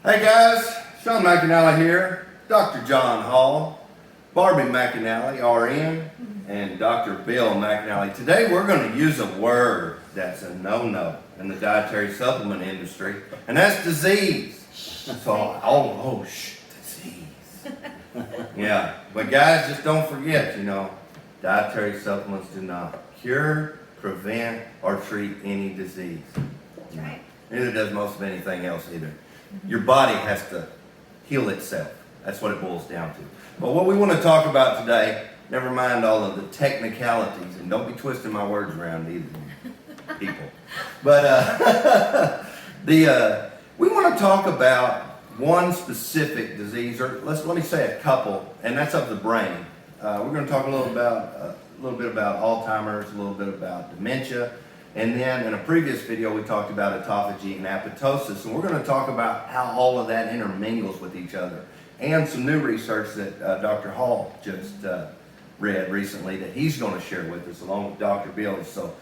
Hey guys, Shawn McAnalley here, Dr. John Hall, Barbie McAnalley RN, and Dr. Bill McAnalley. Today we're going to use a word that's a no-no in the dietary supplement industry, and that's disease. So, disease. Yeah, but guys, just don't forget, dietary supplements do not cure, prevent, or treat any disease. That's right. Neither does most of anything else either. Your body has to heal itself. That's what it boils down to. But what we want to talk about today, never mind all of the technicalities, and don't be twisting my words around either, people. But we want to talk about one specific disease, or let me say a couple, and that's of the brain. We're going to talk a little bit about Alzheimer's, a little bit about dementia. And then in a previous video, we talked about autophagy and apoptosis, and we're going to talk about how all of that intermingles with each other. And some new research that Dr. Hall just read recently that he's going to share with us along with Dr. Bill. So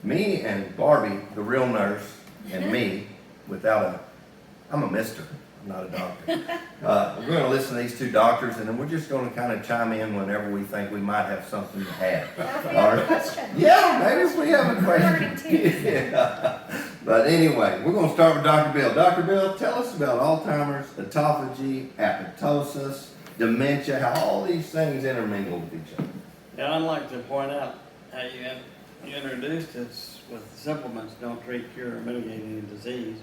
me and Barbie, the real nurse, and me, I'm a mister, I'm not a doctor. We're going to listen to these two doctors, and then we're just going to kind of chime in whenever we think we might have something to add. If we have a question. Yeah, maybe if we have a Learning question. too. Yeah. But anyway, we're going to start with Dr. Bill. Dr. Bill, tell us about Alzheimer's, autophagy, apoptosis, dementia, how all these things intermingle with each other. Yeah, I'd like to point out how you introduced us with supplements don't treat, cure, or mitigate any disease.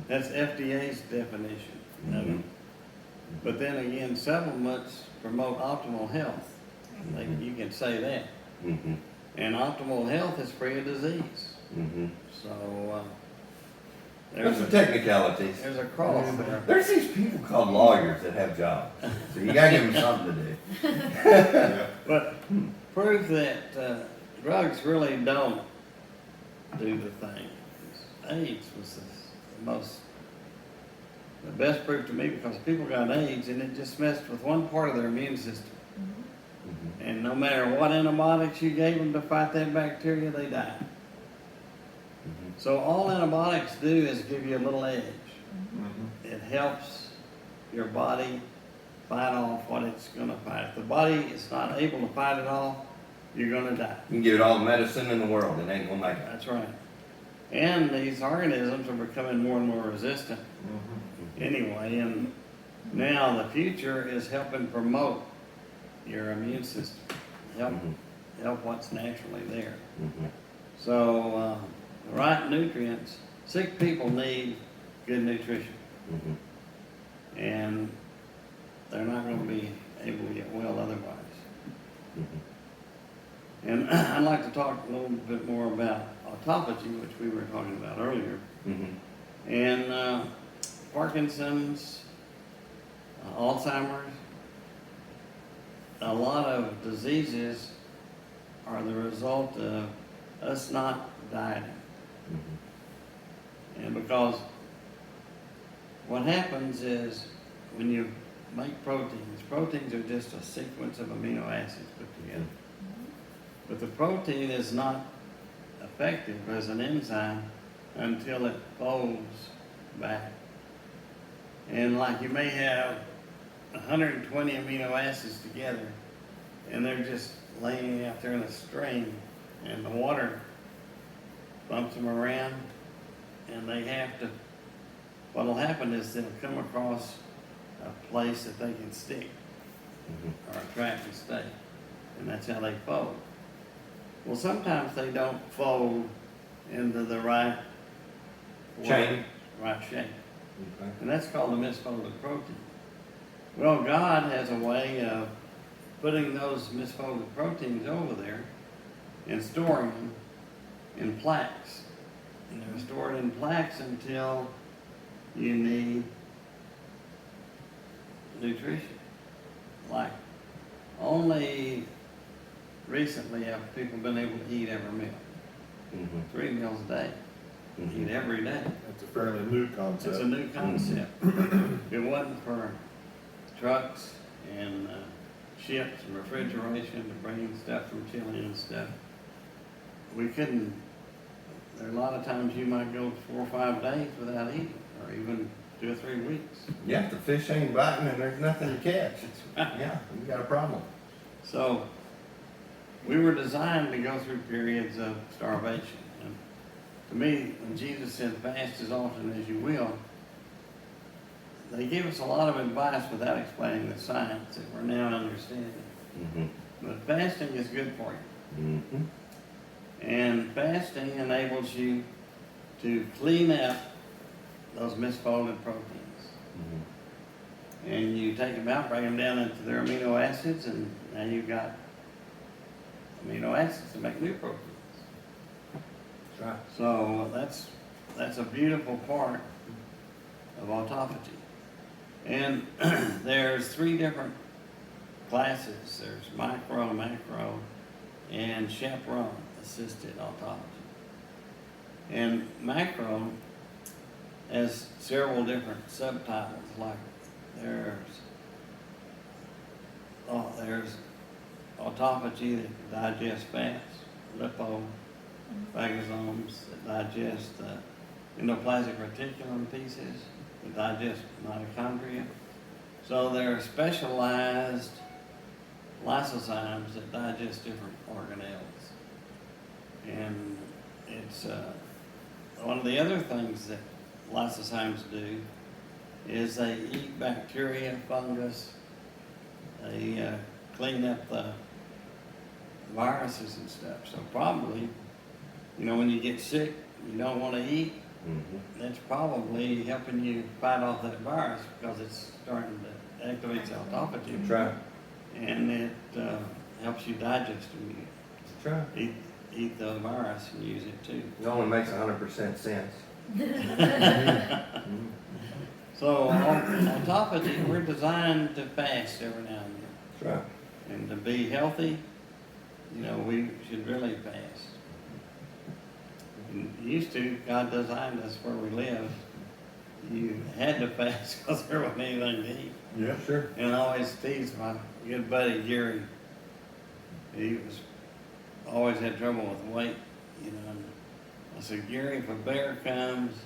That's FDA's definition of it. But then again, supplements promote optimal health. You can say that. Mm-hmm. And optimal health is free of disease. Mm-hmm. So There's some technicalities. there's a cross there. There's these people called lawyers that have jobs. So you got to give them something to do. But proof that drugs really don't do the thing. AIDS was the best proof to me, because people got AIDS and it just messed with one part of their immune system. Mm-hmm. And no matter what antibiotics you gave them to fight that bacteria, they died. Mm-hmm. So all antibiotics do is give you a little edge. Mm-hmm. It helps your body fight off what it's going to fight. If the body is not able to fight it off, you're going to die. You can give it all the medicine in the world, it ain't going to make it. That's right. And these organisms are becoming more and more resistant anyway. And now the future is helping promote your immune system, help what's naturally there. Mm-hmm. So the right nutrients, sick people need good nutrition. Mm-hmm. And they're not going to be able to get well otherwise. Mm-hmm. And I'd like to talk a little bit more about autophagy, which we were talking about earlier. Mm-hmm. And Parkinson's, Alzheimer's, a lot of diseases are the result of us not dieting. Mm-hmm. And because what happens is when you make proteins are just a sequence of amino acids put together. But the protein is not effective as an enzyme until it folds back. And like you may have 120 amino acids together, and they're just laying out there in a string, and the water bumps them around, and what'll happen is they'll come across a place that they can stick or attract and stay, and that's how they fold. Well, sometimes they don't fold into the right Shape. right shape. Okay. And that's called a misfolded protein. Well, God has a way of putting those misfolded proteins over there and storing them in plaques. And they're stored in plaques until you need nutrition. Like only recently have people been able to eat every meal. Mm-hmm. 3 meals a day. Mm-hmm. Eat every day. That's a fairly new concept. It's a new concept. If it wasn't for trucks and ships and refrigeration to bring stuff from Chile and stuff, we couldn't. There are a lot of times you might go 4 or 5 days without eating, or even 2 or 3 weeks. Yeah, if the fish ain't biting and there's nothing to catch, That's right. yeah, you got a problem. So, we were designed to go through periods of starvation. And to me, when Jesus said, fast as often as you will, they gave us a lot of advice without explaining the science that we're now understanding. Mm-hmm. But fasting is good for you. Mm-hmm. And fasting enables you to clean up those misfolded proteins. Mm-hmm. And you take them out, break them down into their amino acids, and now you've got amino acids to make new proteins. That's right. So that's a beautiful part of autophagy. And there's 3 different classes. There's micro, macro, and chaperone assisted autophagy. And macro has several different subtitles, like there's autophagy that digests fats, lipophagosomes that digest the endoplasmic reticulum pieces, that digest mitochondria. So there are specialized lysozymes that digest different organelles. And it's one of the other things that lysozymes do is they eat bacteria, fungus, they clean up the viruses and stuff. So probably, when you get sick, you don't want to eat, Mm-hmm. that's probably helping you fight off that virus because it's starting to activate the autophagy. That's right. And it helps you digest them. That's right. You eat the virus and use it too. It only makes 100% sense. So autophagy, we're designed to fast every now and then. That's right. And to be healthy, we should really fast. And used to, God designed us where we live. You had to fast because there wasn't anything to eat. Yeah, sure. And I always teased my good buddy Gary. He always had trouble with weight, And I said, Gary, if a bear comes,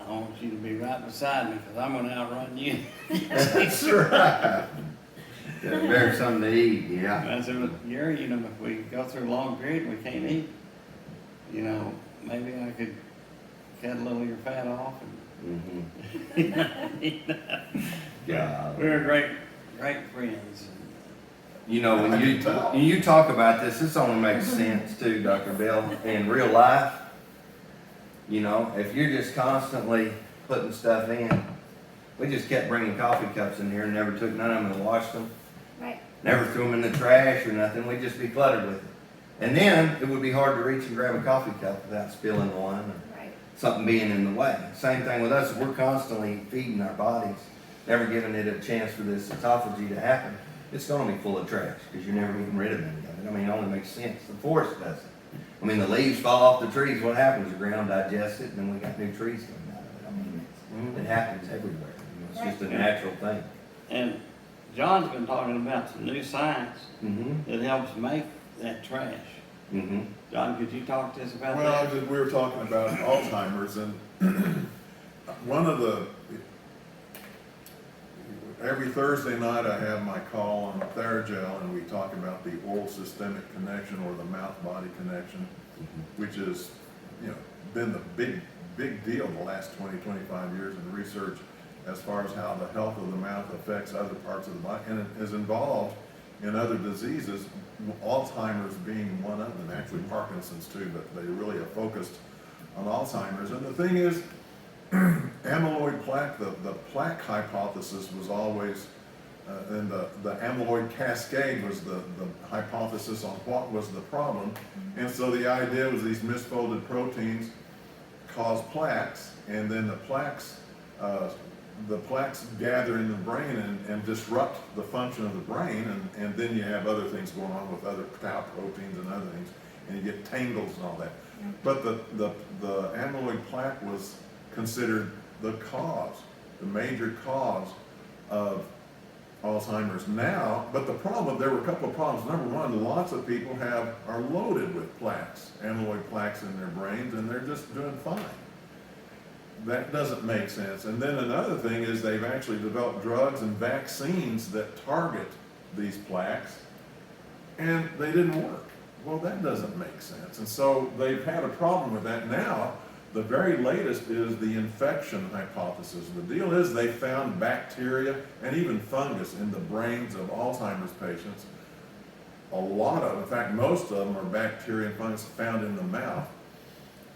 I want you to be right beside me because I'm going to outrun you. That's right. Yeah, bear something to eat, yeah. And I said, well, Gary, if we go through a long period and we can't eat, maybe I could cut a little of your fat off. And Mm-hmm. Yeah. we were great friends. When you talk about this only makes sense too, Dr. Bell. In real life, if you're just constantly putting stuff in, we just kept bringing coffee cups in here and never took none of them and washed them. Right. Never threw them in the trash or nothing. We'd just be cluttered with it. And then it would be hard to reach and grab a coffee cup without spilling one or Right. something being in the way. Same thing with us. We're constantly feeding our bodies, never giving it a chance for this autophagy to happen. It's going to be full of trash because you're never getting rid of any of it. It only makes sense. The forest doesn't. The leaves fall off the trees. What happens? The ground digests it, and then we got new trees coming out of it. It happens everywhere. It's just a natural thing. And John's been talking about some new science Mm-hmm. that helps make that trash. Mm-hmm. John, could you talk to us about Well, that? we were talking about Alzheimer's, and one of every Thursday night I have my call on Theragel, and we talk about the oral systemic connection or the mouth-body connection, which has been the big deal the last 20-25 years in research as far as how the health of the mouth affects other parts of the body, and it is involved in other diseases, Alzheimer's being one of them, actually Parkinson's too, but they really are focused on Alzheimer's. And the thing is, amyloid plaque, the plaque hypothesis was always, and the amyloid cascade was the hypothesis on what was the problem. And so the idea was these misfolded proteins cause plaques, and then the plaques gather in the brain and disrupt the function of the brain, and then you have other things going on with other tau proteins and other things, and you get tangles and all that. But the amyloid plaque was considered the major cause of Alzheimer's now. But there were a couple of problems. Number one, lots of people are loaded with plaques, amyloid plaques in their brains, and they're just doing fine. that doesn't make sense. And then another thing is they've actually developed drugs and vaccines that target these plaques, and they didn't work. Well, that doesn't make sense. And so they've had a problem with that. Now, the very latest is the infection hypothesis. The deal is they found bacteria and even fungus in the brains of Alzheimer's patients. A lot of, in fact, most of them are bacteria and fungus found in the mouth.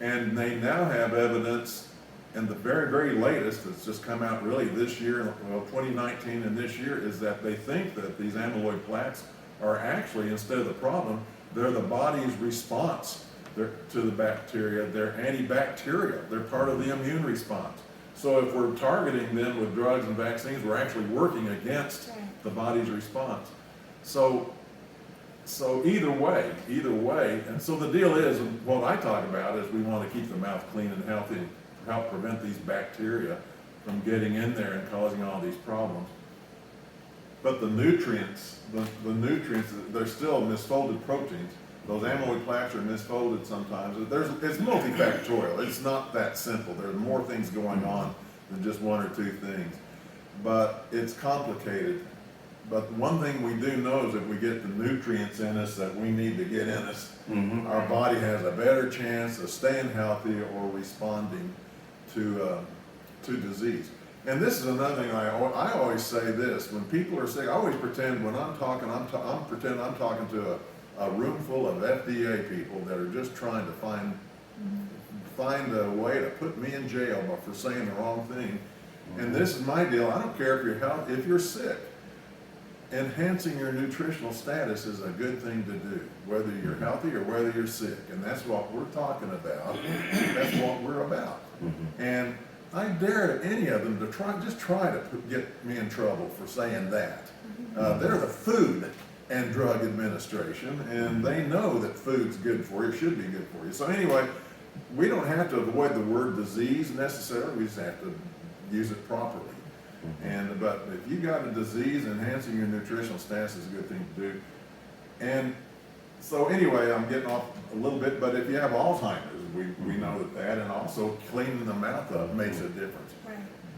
And they now have evidence, and the very, very latest that's just come out really this year, well, 2019 and this year, is that they think that these amyloid plaques are actually, instead of the problem, they're the body's response to the bacteria. They're antibacterial. They're part of the immune response. So if we're targeting them with drugs and vaccines, we're actually working against the body's response. So either way, and so the deal is, what I talk about is we want to keep the mouth clean and healthy and help prevent these bacteria from getting in there and causing all these problems. But the nutrients, the nutrients, they're still misfolded proteins. Those amyloid plaques are misfolded sometimes. It's multifactorial. It's not that simple. There's more things going on than just one or two things. But it's complicated. But one thing we do know is if we get the nutrients in us that we need to get in us, our body has a better chance of staying healthy or responding to disease. And this is another thing I always say this, when people are sick, I always pretend when I'm talking, I'm talking to a room full of FDA people that are just trying to find a way to put me in jail for saying the wrong thing. And this is my deal. I don't care if you're sick. Enhancing your nutritional status is a good thing to do, whether you're healthy or whether you're sick. And that's what we're talking about. That's what we're about. And I dare any of them to try to get me in trouble for saying that. They're the Food and Drug Administration, and they know that food's good for you, should be good for you. So anyway, we don't have to avoid the word disease necessarily. We just have to use it properly. But if you got a disease, enhancing your nutritional status is a good thing to do. And so anyway, I'm getting off a little bit, but if you have Alzheimer's, we know that, and also cleaning the mouth up makes a difference.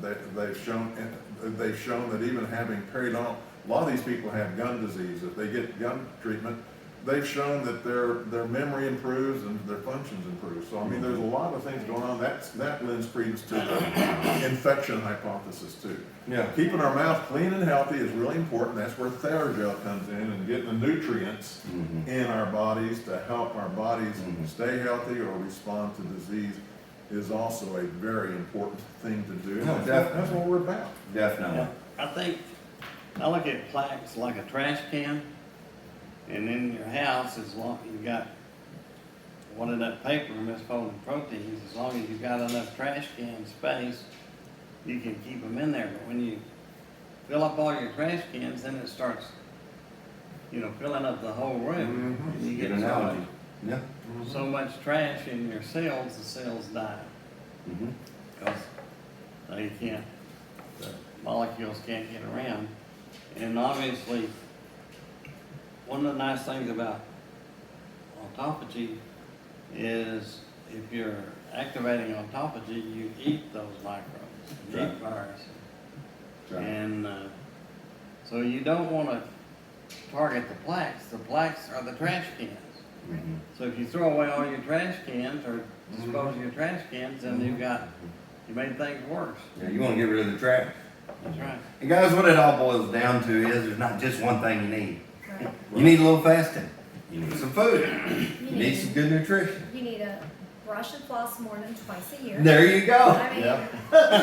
They've shown that even having periodontal, a lot of these people have gum disease. If they get gum treatment, they've shown that their memory improves and their functions improve. So I mean, there's a lot of things going on. That lends credence to the infection hypothesis too. Yeah. Keeping our mouth clean and healthy is really important. That's where Theragel comes in, and getting the nutrients in our bodies to help our bodies stay healthy or respond to disease is also a very important thing to do. No, That's what we're about. Definitely. I look at plaques like a trash can, and in your house, as long as you got one of that paper misfolded proteins, as long as you've got enough trash can space, you can keep them in there. But when you fill up all your trash cans, then it starts, filling up the whole room. And you get so much trash in your cells, the cells die. Because the molecules can't get around. And obviously, one of the nice things about autophagy is if you're activating autophagy, you eat those microbes, you eat viruses. And so you don't want to target the plaques. The plaques are the trash cans. So if you throw away all your trash cans or dispose of your trash cans, then you made things worse. Yeah, you want to get rid of the trash. That's right. And guys, what it all boils down to is there's not just one thing you need. You need a little fasting. You need some food. You need some good nutrition. You need to brush and floss more than twice a year. There you go. I mean,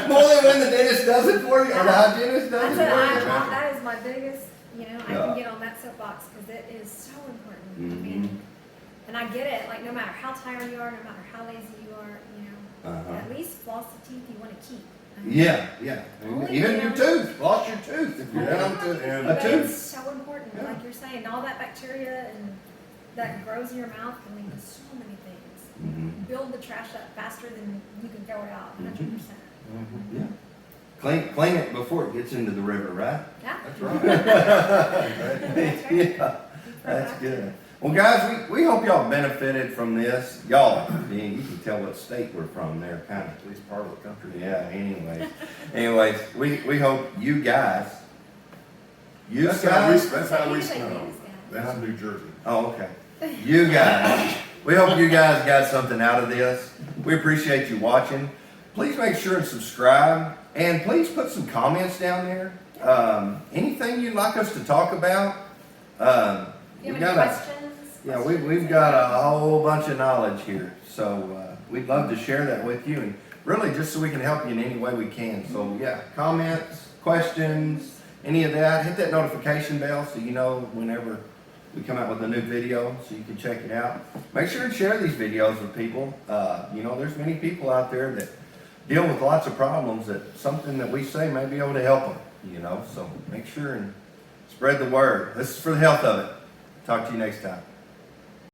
More than when the dentist does it for you or the hygienist does it for you. that is my biggest, I can get on that soapbox because it is so important. I mean, and I get it, like no matter how tired you are, no matter how lazy you are, at least floss the teeth you want to keep. Yeah. Even your tooth. Floss your tooth if you're down to a tooth. It's so important, like you're saying, all that bacteria and that grows in your mouth can lead to so many things. Build the trash up faster than you can throw it out, 100%. Yeah. Clean it before it gets into the river, right? Yeah. That's right. That's right. Yeah. That's good. Well, guys, we hope y'all benefited from this. Y'all, you can tell what state we're from there, kind of. At least part of the country. Yeah, anyways, we hope you guys, That's how we You say smell. these guys. That's New Jersey. oh, okay. You guys, we hope you guys got something out of this. We appreciate you watching. Please make sure and subscribe, and please put some comments down there. Anything you'd like us to talk about. Do you We have got any a, questions? yeah, we've got a whole bunch of knowledge here, so we'd love to share that with you, and really just so we can help you in any way we can. So yeah, comments, questions, any of that, hit that notification bell so you know whenever we come out with a new video, so you can check it out. Make sure and share these videos with people. There's many people out there that deal with lots of problems that something that we say may be able to help them. So make sure and spread the word. This is for the health of it. Talk to you next time.